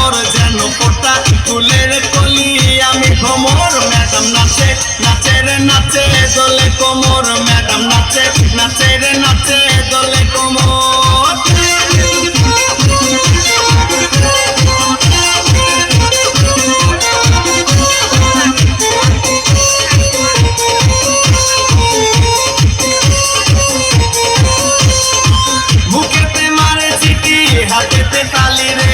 কোমর যেন ফোটা ফুলের কলি আমি ভ্রমর ম্যাডাম নাচে নাচে রে নাচে দোলে কোমর ম্যাডাম নাচে নাচে রে নাচে দোলে কোমর মুখেতে মারে চিঠি হাতেতে তালি রে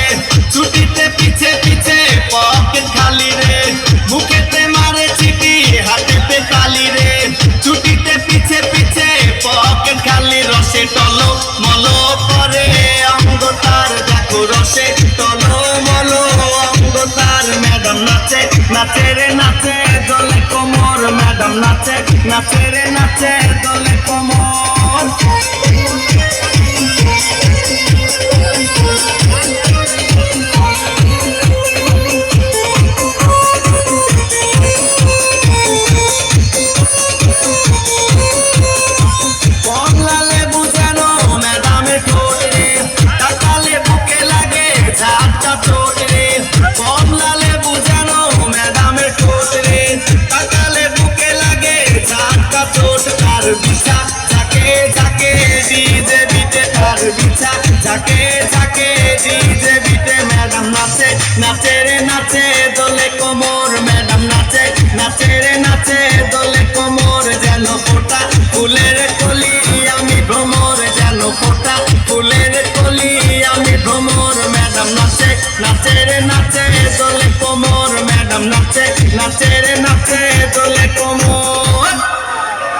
ছুটিতে পিছে পিছে পকেট খালি রে মুখেতে মারে চিঠি হাতেতে তালি রে ছুটিতে পিছে পিছে পকেট খালি রসে টলো মলো করে অঙ্গ তার দেখো রসে টলো মলো অঙ্গ তার ম্যাডাম নাচে নাচে রে নাচে দোলে কোমর ম্যাডাম নাচে নাচে রে নাচে দোলে কোমর বিছা ঝাঁকে ঝাঁকে ডিজে বিটে তার বিছা ঝাঁকে ঝাঁকে ডিজে বিটে ম্যাডাম নাচে নাচে রে নাচে দোলে কোমর ম্যাডাম নাচে নাচে রে নাচে দোলে কোমর যেন ফোটা ফুলের কলি আমি ভ্রমর যেন ফোটা ফুলের কলি আমি ভ্রমর ম্যাডাম নাচে নাচে রে নাচে দোলে কোমর ম্যাডাম নাচে নাচে রে নাচে দোলে